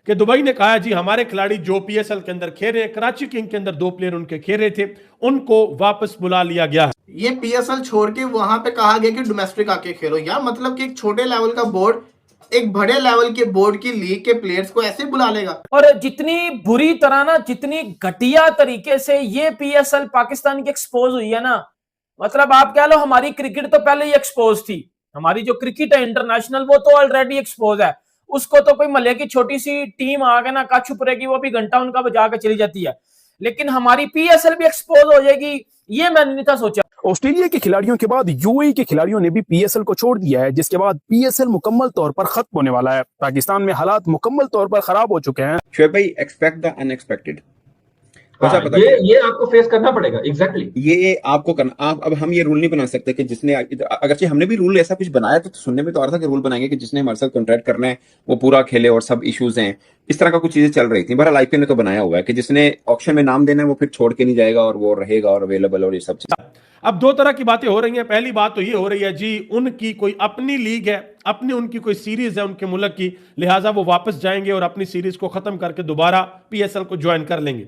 कि दुबई ने कहा जी हमारे खिलाड़ी जो पीएसएल के अंदर खेल रहे हैं, कराची किंग के अंदर 2 प्लेयर उनके खेल रहे थे, उनको वापस बुला लिया गया है। ये पीएसएल छोड़ के वहां पे कहा गया कि डोमेस्टिक आके खेलो, या मतलब कि एक छोटे लेवल का बोर्ड एक बड़े लेवल के बोर्ड की लीग के प्लेयर्स को ऐसे बुला लेगा। और जितनी बुरी तरह ना, जितनी घटिया तरीके से ये पीएसएल पाकिस्तान की एक्सपोज हुई है ना, मतलब आप कह लो हमारी क्रिकेट तो पहले ही एक्सपोज थी। हमारी जो क्रिकेट है इंटरनेशनल वो तो ऑलरेडी एक्सपोज है, उसको तो कोई मले की छोटी सी टीम आगे ना का छुपरेगी, वो भी घंटा उनका बजा के चली जाती है। लेकिन हमारी पीएसएल भी एक्सपोज हो जाएगी, ये मैंने नहीं था सोचा। ऑस्ट्रेलिया के खिलाड़ियों के बाद यूएई के खिलाड़ियों ने भी पीएसएल को छोड़ दिया है, जिसके बाद पीएसएल मुकम्मल तौर पर खत्म होने वाला है। पाकिस्तान में हालात मुकम्मल तौर पर खराब हो चुके हैं। शोएब भाई, एक्सपेक्ट द अनएक्सपेक्टेड। हाँ, ये आपको फेस करना पड़ेगा। एग्जैक्टली ये आपको करना। आप अब हम ये रूल नहीं बना सकते कि जिसने, अगरचे हमने भी रूल ऐसा कुछ बनाया तो सुनने में तो आ रहा था कि रूल बनाएंगे कि जिसने हमारे साथ कॉन्ट्रैक्ट करना है वो पूरा खेले और सब इश्यूज हैं, इस तरह का कुछ चीजें चल रही थी। बहरहाल आईपीएल ने तो बनाया हुआ है कि जिसने ऑक्शन में नाम देना है वो फिर छोड़ के नहीं जाएगा और वो रहेगा और अवेलेबल और ये सब चीजें। अब 2 तरह की बातें हो रही हैं। पहली बात तो ये हो रही है जी उनकी कोई अपनी लीग है, अपनी उनकी कोई सीरीज है उनके मुल्क की, लिहाजा वो वापस जाएंगे और अपनी सीरीज को खत्म करके दोबारा पीएसएल को ज्वाइन कर लेंगे।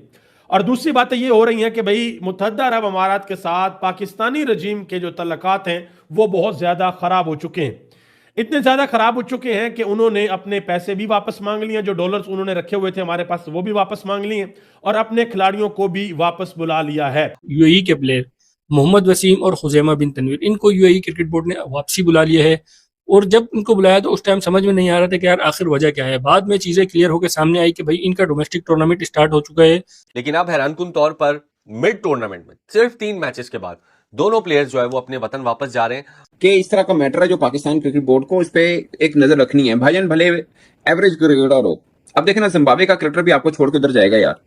और दूसरी बातें ये हो रही हैं कि भाई मुत्तहदा अरब अमारात के साथ पाकिस्तानी रजीम के जो तल्लकात हैं वो बहुत ज़्यादा ख़राब हो चुके हैं। इतने ज़्यादा ख़राब हो चुके हैं कि उन्होंने अपने पैसे भी वापस मांग लिए, जो डॉलर्स उन्होंने रखे हुए थे हमारे पास वो भी वापस मांग लिए और अपने खिलाड़ियों को भी वापस बुला लिया है। यूएई के प्लेयर मोहम्मद वसीम और खुजैमा बिन तनवीर, इनको यूएई क्रिकेट बोर्ड ने वापसी बुला लिया है। और जब इनको बुलाया तो उस टाइम समझ में नहीं आ रहा था कि यार आखिर वजह क्या है। बाद में चीजें क्लियर होकर सामने आई कि भाई इनका डोमेस्टिक टूर्नामेंट स्टार्ट हो चुका है। लेकिन अब हैरानकुन तौर पर मिड टूर्नामेंट में सिर्फ 3 मैचेस के बाद दोनों प्लेयर्स जो है वो अपने वतन वापस जा रहे हैं। कि इस तरह का मैटर है जो पाकिस्तान क्रिकेट बोर्ड को इस पे एक नजर रखनी है। भाईजान भले एवरेज क्रिकेटर हो, अब देखे ना जिम्बाब्वे का क्रिकेटर भी आपको छोड़ के उधर जाएगा यार।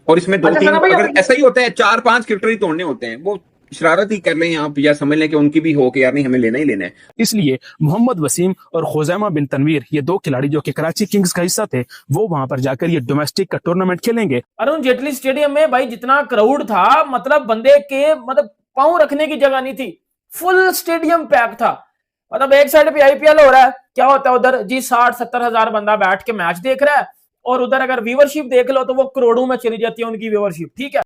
और इसमें 2-3 अगर ऐसा ही होता है 4-5 क्रिकेटर ही तोड़ने होते हैं, वो शरारत ही कर लें आप या समझ लें कि उनकी भी हो कि यार नहीं हमें लेना ही लेना है। इसलिए मोहम्मद वसीम और खुजैमा बिन तनवीर, ये 2 खिलाड़ी जो कि कराची किंग्स का हिस्सा थे, वो वहां पर जाकर ये डोमेस्टिक का टूर्नामेंट खेलेंगे। अरुण जेटली स्टेडियम में भाई जितना क्राउड था, मतलब बंदे के मतलब पांव रखने की जगह नहीं थी, फुल स्टेडियम पैक था। मतलब एक साइड पे आईपीएल हो रहा है, क्या होता है उधर जी 60-70 हजार बंदा बैठ के मैच देख रहा है, और उधर अगर व्यूअरशिप देख लो तो वो करोड़ों में चली जाती है उनकी व्यूअरशिप। ठीक है,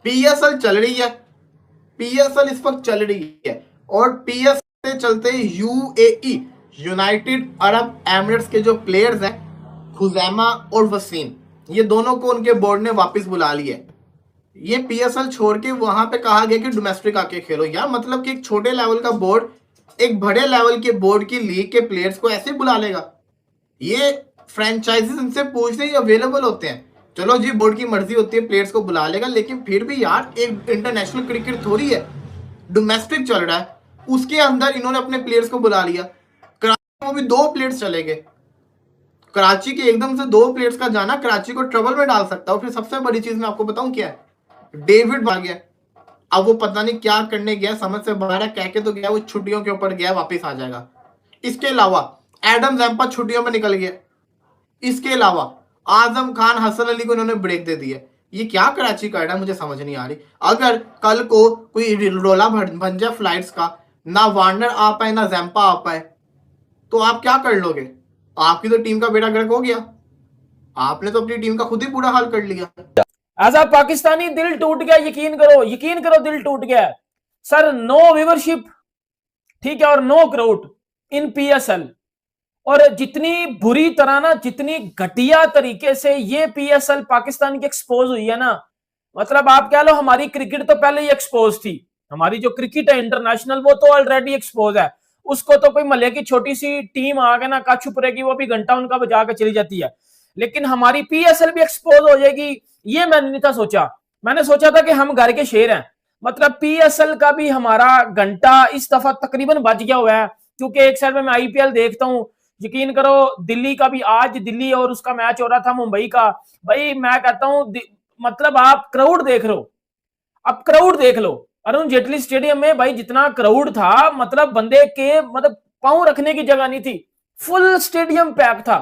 पीएसएल चल रही है, पीएसएल इस वक्त चल रही है, और पीएसएल से चलते यूएई यूनाइटेड अरब एमिरेट्स के जो प्लेयर्स हैं खुजैमा और वसीम, ये दोनों को उनके बोर्ड ने वापस बुला लिया है। ये पीएसएल छोड़ के वहां पे कहा गया कि डोमेस्टिक आके खेलो, या मतलब कि एक छोटे लेवल का बोर्ड एक बड़े लेवल के बोर्ड की लीग के प्लेयर्स को ऐसे बुला लेगा। ये फ्रेंचाइजीज इनसे पूछते ही अवेलेबल होते हैं। चलो जी बोर्ड की मर्जी होती है, प्लेयर्स को बुला लेगा, लेकिन फिर भी यार एक इंटरनेशनल क्रिकेट थोड़ी है, डोमेस्टिक चल रहा है, उसके अंदर इन्होंने अपने प्लेयर्स को बुला लिया। कराची में भी 2 प्लेयर्स चले गए। कराची के एकदम से 2 प्लेयर्स का जाना कराची को ट्रबल में डाल सकता है। और फिर सबसे बड़ी चीज मैं आपको बताऊं क्या है, डेविड भाग गया। अब वो पता नहीं क्या करने गया, समझ से बाहर है, कह के तो गया वो छुट्टियों के ऊपर गया, वापस आ जाएगा। इसके अलावा एडम जैम्पा छुट्टियों में निकल गया। इसके अलावा आजम खान, हसन अली को इन्होंने ब्रेक दे दिया। ये क्या कराची का है मुझे समझ नहीं आ रही। अगर कल को कोई रोला बन जाए फ्लाइट्स का, ना वार्नर आ पाए ना जैम्पा आ पाए, तो आप क्या कर लोगे? आपकी तो टीम का बेड़ा गर्क हो गया, आपने तो अपनी टीम का खुद ही बुरा हाल कर लिया। ऐसा पाकिस्तानी दिल टूट गया, यकीन करो दिल टूट गया सर। नो व्यूअरशिप, ठीक है, और नो क्राउड इन पीएसएल। और जितनी बुरी तरह ना, जितनी घटिया तरीके से ये पीएसएल पाकिस्तान की एक्सपोज हुई है ना, मतलब आप कह लो हमारी क्रिकेट तो पहले ही एक्सपोज थी। हमारी जो क्रिकेट है इंटरनेशनल वो तो ऑलरेडी एक्सपोज है, उसको तो कोई मले की छोटी सी टीम आगे ना का छुपरेगी, वो भी घंटा उनका बजा के चली जाती है। लेकिन हमारी पीएसएल भी एक्सपोज हो जाएगी, ये मैंने नहीं था सोचा। मैंने सोचा था कि हम घर के शेर हैं, मतलब पीएसएल का भी हमारा घंटा इस दफा तकरीबन बच गया हुआ है। क्योंकि एक साइड में मैं आईपीएल देखता हूं, यकीन करो दिल्ली का भी, आज दिल्ली और उसका मैच हो रहा था मुंबई का। भाई मैं कहता हूं मतलब आप क्राउड देख लो, अब क्राउड देख लो अरुण जेटली स्टेडियम में भाई, जितना क्राउड था, मतलब बंदे के मतलब पांव रखने की जगह नहीं थी, फुल स्टेडियम पैक था।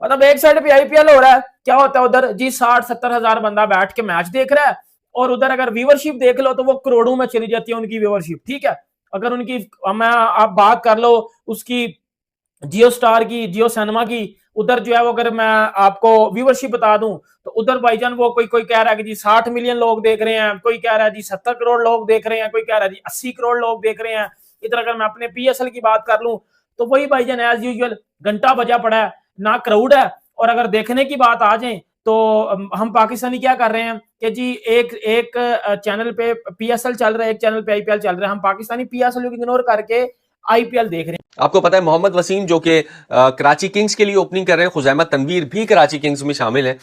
मतलब एक साइड पे आईपीएल हो रहा है, क्या होता है उधर जी 60-70 हजार बंदा बैठ के मैच देख रहा है, और उधर अगर व्यूअरशिप देख लो तो वो करोड़ों में चली जाती है उनकी व्यूअरशिप। ठीक है, अगर उनकी मैं आप बात कर लो उसकी जियो स्टार की, जियो सिनेमा की, उधर जो है वो अगर मैं आपको व्यूअरशिप बता दूं तो उधर भाईजान वो कोई कह रहा है कि जी 60 मिलियन लोग देख रहे हैं, कोई कह रहा है जी 70 करोड़ लोग देख रहे हैं, कोई कह रहा है जी 80 करोड़ लोग देख रहे हैं। इधर अगर मैं अपने पीएसएल की बात कर लूं तो वही भाईजान एज यूजुअल घंटा बजा पड़ा है, ना क्राउड है। और अगर देखने की बात आ जाए तो हम पाकिस्तानी क्या कर रहे हैं कि जी एक चैनल पे पीएसएल चल रहा है, एक चैनल पे आईपीएल चल रहा है, हम पाकिस्तानी पीएसएल को इग्नोर करके आईपीएल देख रहे हैं। आपको पता है मोहम्मद वसीम जो कि कराची किंग्स के लिए ओपनिंग कर रहे हैं, खुजैमा तनवीर भी कराची किंग्स में शामिल है।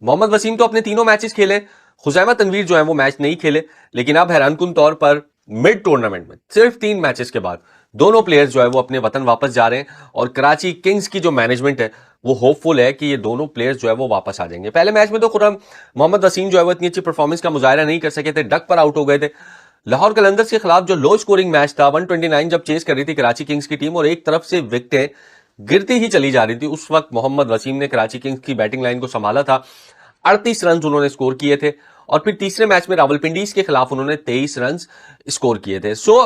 मोहम्मद वसीम तो अपने तीनों मैचेस खेले, खुजैमा तनवीर जो है वो मैच नहीं खेले, लेकिन अब हैरानकुन तौर पर मिड टूर्नामेंट में सिर्फ 3 मैचेस के बाद दोनों प्लेयर्स जो है वो अपने वतन वापस जा रहे हैं और कराची किंग्स की जो मैनेजमेंट है वो होपफुल है कि ये दोनों प्लेयर्स जो है वो वापस आ जाएंगे। पहले मैच में तो खुद मोहम्मद वसीम जो है वो इतनी अच्छी परफॉर्मेंस का मुजाहरा नहीं कर सके थे, डक पर आउट हो गए थे। लाहौर कलंदर्स के खिलाफ जो लो स्कोरिंग मैच था, 129 जब चेस कर रही थी कराची किंग्स की टीम और एक तरफ से विकेटें गिरती ही चली जा रही थी, उस वक्त मोहम्मद वसीम ने कराची किंग्स की बैटिंग लाइन को संभाला था। 38 रन उन्होंने स्कोर किए थे और फिर तीसरे मैच में रावलपिंडीज के खिलाफ उन्होंने 23 रन स्कोर किए थे। सो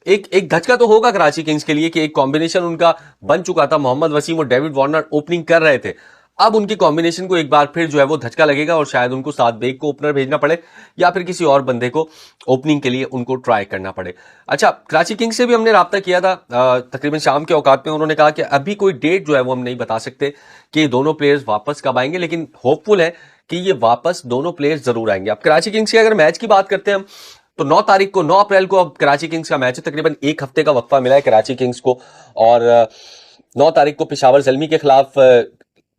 एक धचका तो होगा कराची किंग्स के लिए कि एक कॉम्बिनेशन उनका बन चुका था, मोहम्मद वसीम और डेविड वार्नर ओपनिंग कर रहे थे। अब उनकी कॉम्बिनेशन को एक बार फिर जो है वो धचका लगेगा और शायद उनको साद बेग को ओपनर भेजना पड़े या फिर किसी और बंदे को ओपनिंग के लिए उनको ट्राई करना पड़े। अच्छा, कराची किंग्स से भी हमने राब्ता किया था तकरीबन शाम के औकात में, उन्होंने कहा कि अभी कोई डेट जो है वो हम नहीं बता सकते कि दोनों प्लेयर्स वापस कब आएंगे, लेकिन होपफुल है कि ये वापस दोनों प्लेयर्स जरूर आएंगे। अब कराची किंग्स की अगर मैच की बात करते हैं हम तो 9 अप्रैल को अब कराची किंग्स का मैच है, तकरीबन एक हफ्ते का वक्फा मिला है कराची किंग्स को और 9 तारीख को पेशावर ज़ल्मी के खिलाफ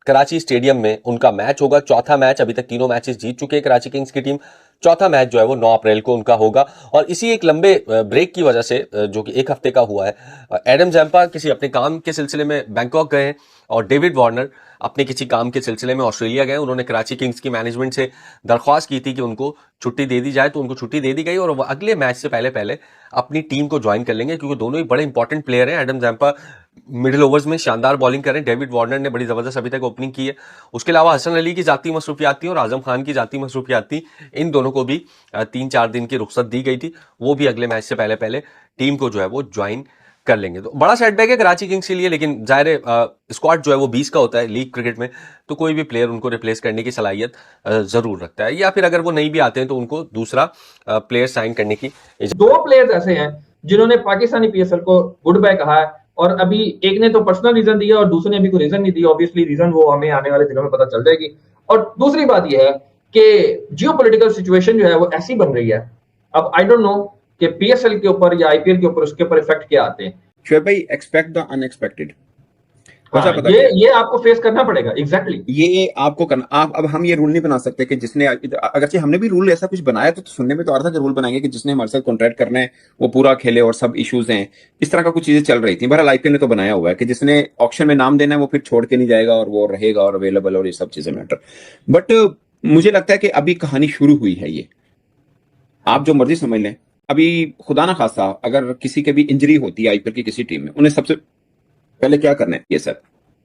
कराची स्टेडियम में उनका मैच होगा, चौथा मैच। अभी तक तीनों मैचेस जीत चुके हैं कराची किंग्स की टीम, चौथा मैच जो है वो 9 अप्रैल को उनका होगा। और इसी एक लंबे ब्रेक की वजह से जो कि एक हफ्ते का हुआ है, एडम जैम्पा किसी अपने काम के सिलसिले में बैंकॉक गए हैं और डेविड वार्नर अपने किसी काम के सिलसिले में ऑस्ट्रेलिया गए। उन्होंने कराची किंग्स की मैनेजमेंट से दरख्वास्त की थी कि उनको छुट्टी दे दी जाए, तो उनको छुट्टी दे दी गई और वो अगले मैच से पहले अपनी टीम को ज्वाइन कर लेंगे, क्योंकि दोनों ही बड़े इंपॉर्टेंट प्लेयर हैं। एडम जैम्पा मिडिल ओवर्स में शानदार बॉलिंग करें, डेविड वार्नर ने बड़ी जबरदस्त अभी तक ओपनिंग की है। उसके अलावा हसन अली की जाती मसरूफियात थी और आजम खान की जाती मसरूफियात थी, इन दोनों को भी 3-4 दिन की रुख्सत दी गई थी, वो भी अगले मैच से पहले टीम को जो है वो ज्वाइन कर लेंगे। तो बड़ा सेटबैक है कराची किंग्स के लिए, लेकिन जाहिर है स्क्वाड जो है वो 20 का होता है लीग क्रिकेट में, तो कोई भी प्लेयर उनको रिप्लेस करने की सलाहियत जरूर रखता है, या फिर अगर वो नहीं भी आते हैं तो उनको दूसरा प्लेयर साइन करने की। 2 प्लेयर्स ऐसे हैं जिन्होंने पाकिस्तानी पीएसएल को गुड बाय कहा है और अभी एक ने तो पर्सनल रीजन दिया और दूसरे ने अभी कोई रीजन नहीं दिया। ऑब्वियसली रीजन वो हमें आने वाले दिनों में पता चल जाएगी। और दूसरी बात यह है कि जियोपॉलिटिकल सिचुएशन जो है वो ऐसी बन रही है, अब आई डोंट नो कि पीएसएल के ऊपर या आईपीएल के ऊपर उसके ऊपर इफेक्ट क्या आते हैं। शोएब भाई, एक्सपेक्ट द अनएक्सपेक्टेड। ये आपको फेस करना पड़ेगा। एग्जैक्टली ये आपको करना। आप अब हम ये रूल नहीं बना सकते कि जिसने, अगरचे हमने भी रूल ऐसा कुछ बनाया तो सुनने में तो आ रहा था कि रूल बनाएंगे कि जिसने हमारे साथ कॉन्ट्रैक्ट करना है वो पूरा खेले और सब इश्यूज हैं, इस तरह का कुछ चीजें चल रही थी। बहरहाल आईपीएल ने तो बनाया हुआ है कि जिसने ऑक्शन में नाम देना है वो फिर छोड़ के नहीं जाएगा और वो रहेगा और अवेलेबल और ये सब चीजें मैटर। बट मुझे लगता है कि अभी कहानी शुरू हुई है। ये आप जो मर्जी समझ लें, अभी खुदा ना खासा अगर किसी के भी इंजरी होती है आईपीएल की किसी टीम में, उन्हें सबसे पहले क्या करना है ये सर।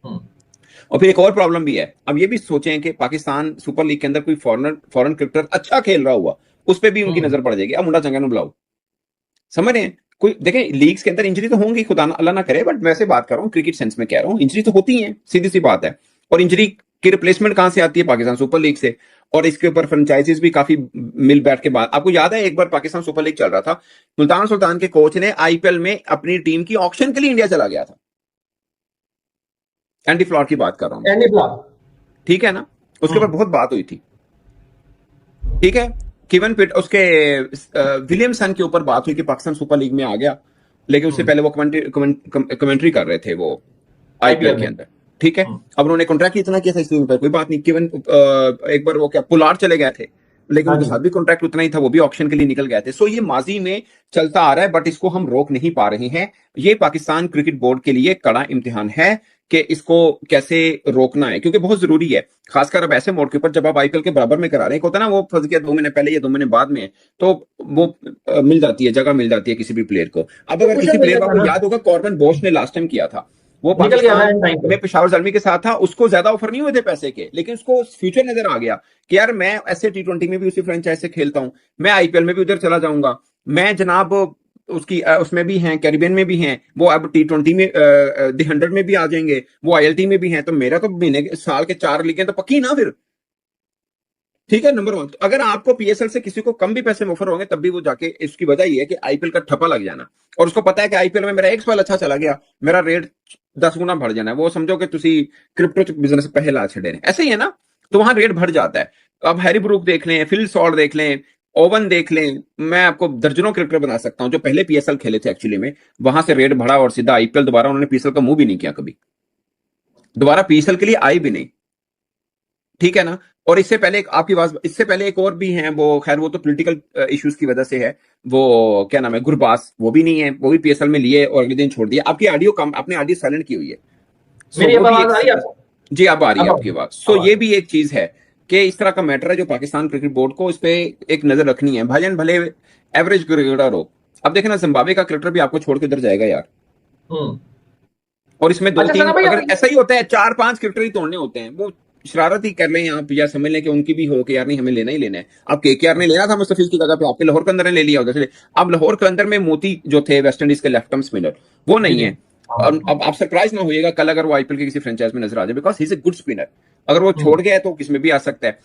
और फिर एक और प्रॉब्लम भी है, अब ये भी सोचें कि पाकिस्तान सुपर लीग के अंदर कोई फॉरेन क्रिकेटर अच्छा खेल रहा हुआ, उस पर भी उनकी नजर पड़ जाएगी। अब मुंडा चंगा नु बुलाओ, समझ रहे हैं? कोई देखें, लीग्स के अंदर इंजरी तो होंगी, खुदा अल्लाह ना करे, बट वैसे बात कर रहा हूँ क्रिकेट सेंस में कह रहा हूँ, इंजरी तो होती है, सीधी सी बात है। और इंजरी की रिप्लेसमेंट कहां से आती है? पाकिस्तान सुपर लीग से। और इसके ऊपर फ्रेंचाइजीज भी काफी मिल बैठ के बाद, आपको याद है एक बार पाकिस्तान सुपर लीग चल रहा था, मुल्तान सुल्तान के कोच ने आईपीएल में अपनी टीम की ऑक्शन के लिए इंडिया चला गया था। एंडी फ्लॉर की बात कर रहा हूं, एंडी फ्लॉर, ठीक है ना? उसके ऊपर बहुत बात हुई थी, ठीक है। किवन पिट उसके विलियमसन के ऊपर बात हुई कि पाकिस्तान सुपर लीग में आ गया, लेकिन उससे पहले वो कमेंट्री कर रहे थे वो आईपीएल के अंदर, ठीक है। अब उन्होंने कॉन्ट्रैक्ट इतना किया था इस पर, कोई बात नहीं। किवन एक बार वो क्या पुलार चले गए थे, लेकिन उनके साथ भी कॉन्ट्रैक्ट उतना ही था, वो भी ऑक्शन के लिए निकल गए थे। सो ये माजी में चलता आ रहा है, बट इसको हम रोक नहीं पा रहे हैं। ये पाकिस्तान क्रिकेट बोर्ड के लिए कड़ा इम्तिहान है कि इसको कैसे रोकना है, क्योंकि बहुत जरूरी है, खासकर अब ऐसे मोड के ऊपर जब आप आईपीएल के बराबर में करा रहे हैं। होता ना वो फर्ज किया 2 महीने पहले या 2 महीने बाद में, तो वो मिल जाती है, जगह मिल जाती है किसी भी प्लेयर को। अब अगर किसी प्लेयर को आपको याद होगा, कॉर्बन बोश ने लास्ट टाइम किया था, वो पाकिस्तान में पेशावर ज़ल्मी के साथ था, उसको ज्यादा ऑफर नहीं हुए थे पैसे के, लेकिन उसको फ्यूचर नजर आ गया कि यार मैं ऐसे T20 में भी उसी फ्रेंचाइज से खेलता हूं, मैं आईपीएल में भी उधर चला जाऊंगा, मैं जनाब उसकी उसमें भी हैं, कैरिबियन में भी हैं, वो अब T20 में दी 100 में भी आ जाएंगे, वो ILT में भी हैं। तो मेरा तो महीने साल के 4 लीगें तो पक्की ना फिर। ठीक है, नंबर 1। तो अगर आपको PSL से किसी को कम भी पैसे ऑफर होंगे तब भी वो जाके, इसकी वजह ये है कि IPL का ठप्पा लग जाना, और उसको पता है कि IPL में मेरा एक साल अच्छा चला गया, मेरा रेट 10 गुना बढ़ जाना है। वो समझो कि तुसी क्रिप्टो बिजनेस पैसे ला छड़े ने, ऐसे ही है ना, तो वहां रेट बढ़ जाता है। अब हैरी ब्रूक देख लें, फिल सॉल्ट देख लें, ओवन देख लें, मैं आपको दर्जनों क्रिकेटर बना सकता हूं जो पहले PSL खेले थे एक्चुअली में, वहां से रेट बढ़ा और सीधा IPL, दोबारा उन्होंने PSL का मुंह भी नहीं किया कभी, दोबारा PSL के लिए आई भी नहीं। ठीक है ना। और इससे पहले आपकी बात, इससे पहले एक और भी हैं, वो खैर वो तो पॉलिटिकल इश्यूज की वजह से है, वो क्या नाम है, गुरबाज, वो भी नहीं है, वो भी PSL में लिए और अगले दिन छोड़ दिया। आपकी ऑडियो कम, आपने ऑडियो साइलेंट की हुई है। मेरी आवाज आ रही है आपको? जी, अब आ रही है आपकी आवाज। सो ये भी एक चीज है कि इस तरह का मैटर है जो पाकिस्तान क्रिकेट बोर्ड को इस पे एक नजर रखनी है। भाईजान भले एवरेज क्रिकेटर हो, अब देखे ना जिम्बाब्वे का क्रिकेटर भी आपको छोड़ के उधर जाएगा यार। और इसमें 2-3 अगर ऐसा ही होता है 4-5 क्रिकेटर ही तोड़ने होते हैं, वो शरारत ही कर लें आप, या समझ लें कि उनकी भी हो कि यार नहीं हमें लेना ही लेना है। अब KKR ने लेना था मुस्तफिज की जगह पे, आपके लाहौर के अंदर ने ले लिया उधर से। अब लाहौर के अंदर में मोती जो थे वेस्ट इंडीज के लेफ्ट आर्म स्पिनर, वो नहीं है। अब आप सरप्राइज ना होइएगा कल अगर वो IPL के किसी फ्रेंचाइज में नजर आ जाए, because he is a good spinner. अगर वो छोड़ गया है तो किसमें भी आ सकता है।